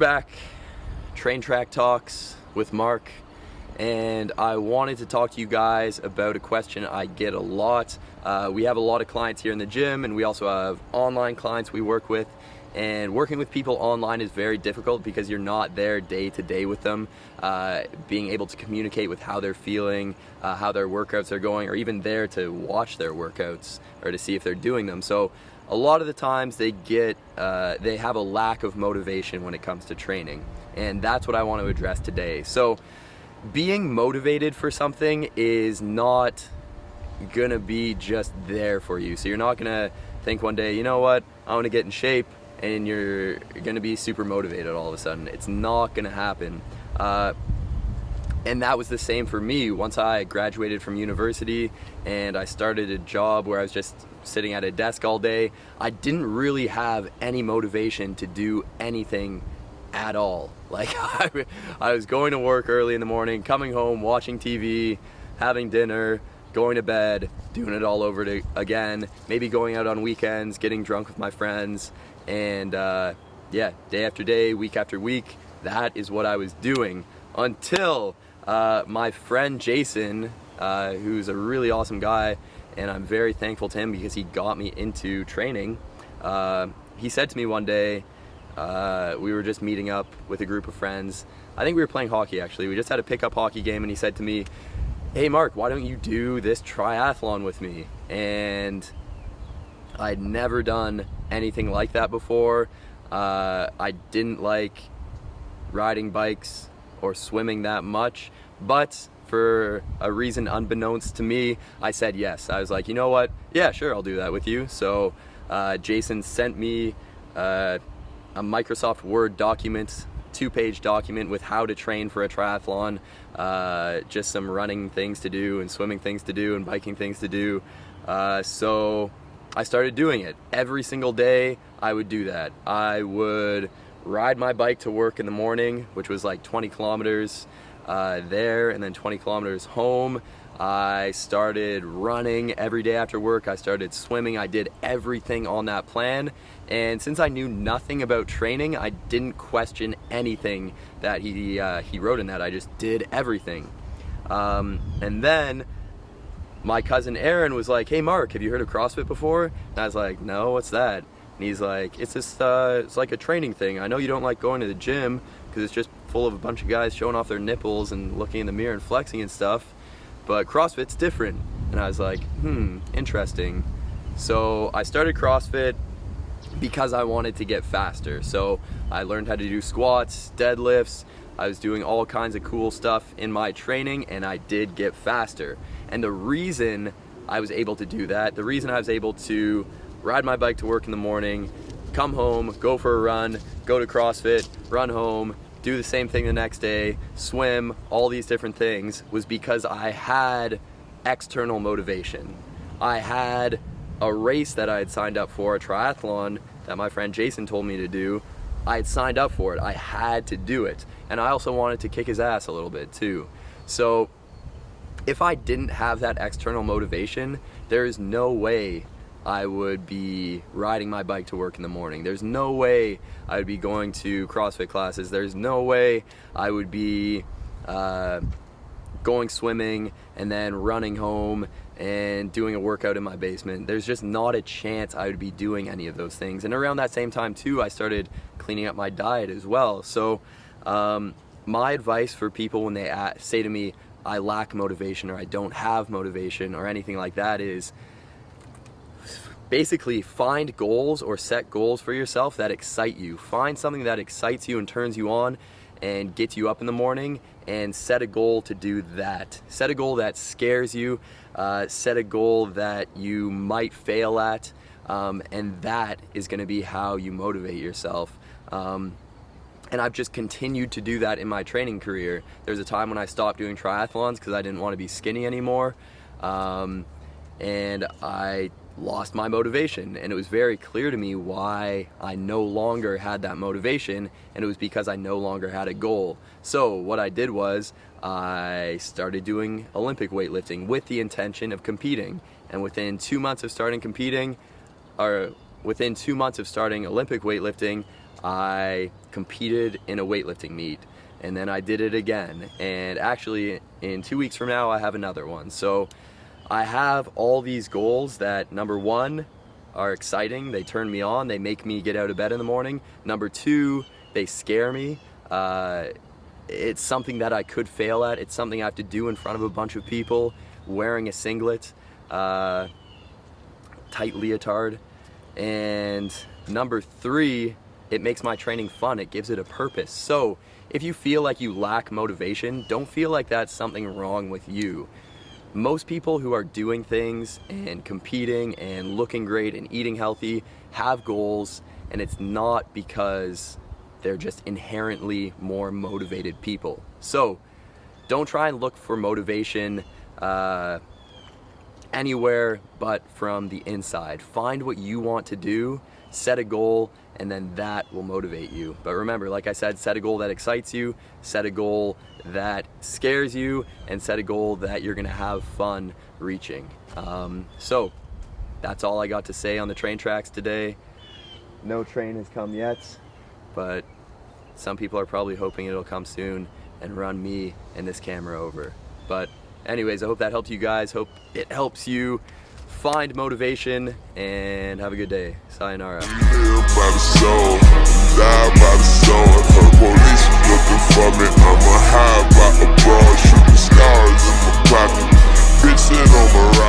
back, Train Track Talks with Mark, and I wanted to talk to you guys about a question I get a lot. We have a lot of clients here in the gym, and we also have online clients we work with, and working with people online is very difficult because you're not there day to day with them, being able to communicate with how they're feeling, how their workouts are going, or even there to watch their workouts or to see if they're doing them. So a lot of the times they have a lack of motivation when it comes to training, and that's what I want to address today. So being motivated for something is not gonna be just there for you. So you're not gonna think one day, you know what, I want to get in shape, and you're gonna be super motivated all of a sudden. It's not gonna happen. And that was the same for me. Once I graduated from university and I started a job where I was just sitting at a desk all day, I didn't really have any motivation to do anything at all. Like I was going to work early in the morning, coming home, watching TV, having dinner, going to bed, doing it all over again, maybe going out on weekends, getting drunk with my friends, and day after day, week after week, that is what I was doing until my friend Jason, who's a really awesome guy, and I'm very thankful to him because he got me into training. He said to me one day, we were just meeting up with a group of friends. I think we were playing hockey actually. We just had a pickup hockey game, and he said to me, "Hey Mark, why don't you do this triathlon with me?" And I'd never done anything like that before. I didn't like riding bikes or swimming that much, but for a reason unbeknownst to me, I said yes. I was like, you know what? Yeah, sure, I'll do that with you. So Jason sent me a Microsoft Word document, 2-page document with how to train for a triathlon, just some running things to do and swimming things to do and biking things to do. So I started doing it. Every single day I would do that. I would ride my bike to work in the morning, which was like 20 kilometers there, and then 20 kilometers home. I started running every day after work. I started swimming. I did everything on that plan. And since I knew nothing about training, I didn't question anything that he wrote in that. I just did everything. And then my cousin Aaron was like, "Hey Mark, have you heard of CrossFit before?" And I was like, "No, what's that?" And he's like, "It's just, it's like a training thing. I know you don't like going to the gym because it's just full of a bunch of guys showing off their nipples and looking in the mirror and flexing and stuff, but CrossFit's different." And I was like, interesting. So I started CrossFit because I wanted to get faster. So I learned how to do squats, deadlifts. I was doing all kinds of cool stuff in my training, and I did get faster. And the reason I was able to do that, the reason I was able to ride my bike to work in the morning, come home, go for a run, go to CrossFit, run home, do the same thing the next day, swim, all these different things, was because I had external motivation. I had a race that I had signed up for, a triathlon that my friend Jason told me to do. I had signed up for it. I had to do it. And I also wanted to kick his ass a little bit too. So if I didn't have that external motivation, there is no way I would be riding my bike to work in the morning. There's no way I would be going to CrossFit classes. There's no way I would be going swimming and then running home and doing a workout in my basement. There's just not a chance I would be doing any of those things. And around that same time too, I started cleaning up my diet as well. So my advice for people when they say to me, I lack motivation or I don't have motivation or anything like that, is basically find goals or set goals for yourself that excite you. Find something that excites you and turns you on and gets you up in the morning, and set a goal to do that. Set a goal that scares you, set a goal that you might fail at, and that is gonna be how you motivate yourself. And I've just continued to do that in my training career. There's a time when I stopped doing triathlons because I didn't want to be skinny anymore, and I lost my motivation, and it was very clear to me why I no longer had that motivation, and it was because I no longer had a goal. So what I did was I started doing Olympic weightlifting with the intention of competing, and within 2 months of starting competing, or within 2 months of starting Olympic weightlifting, I competed in a weightlifting meet, and then I did it again, and actually in 2 weeks from now I have another one. So I have all these goals that, number one, are exciting, they turn me on, they make me get out of bed in the morning. Number two, they scare me. It's something that I could fail at. It's something I have to do in front of a bunch of people, wearing a singlet, tight leotard. And number three, it makes my training fun. It gives it a purpose. So if you feel like you lack motivation, don't feel like that's something wrong with you. Most people who are doing things and competing and looking great and eating healthy have goals, and it's not because they're just inherently more motivated people. So don't try and look for motivation anywhere but from the inside. Find what you want to do, set a goal, and then that will motivate you. But remember, like I said, set a goal that excites you, set a goal that scares you, and set a goal that you're gonna have fun reaching. So that's all I got to say on the train tracks today. No train has come yet, but some people are probably hoping it'll come soon and run me and this camera over. But anyways, I hope that helped you guys. Hope it helps you find motivation, and have a good day. Sayonara. Live by the soul, die by the soul. If her police was looking for me, I'ma hide by a broad, shooting stars in my pocket. Bitch, sit on my rock.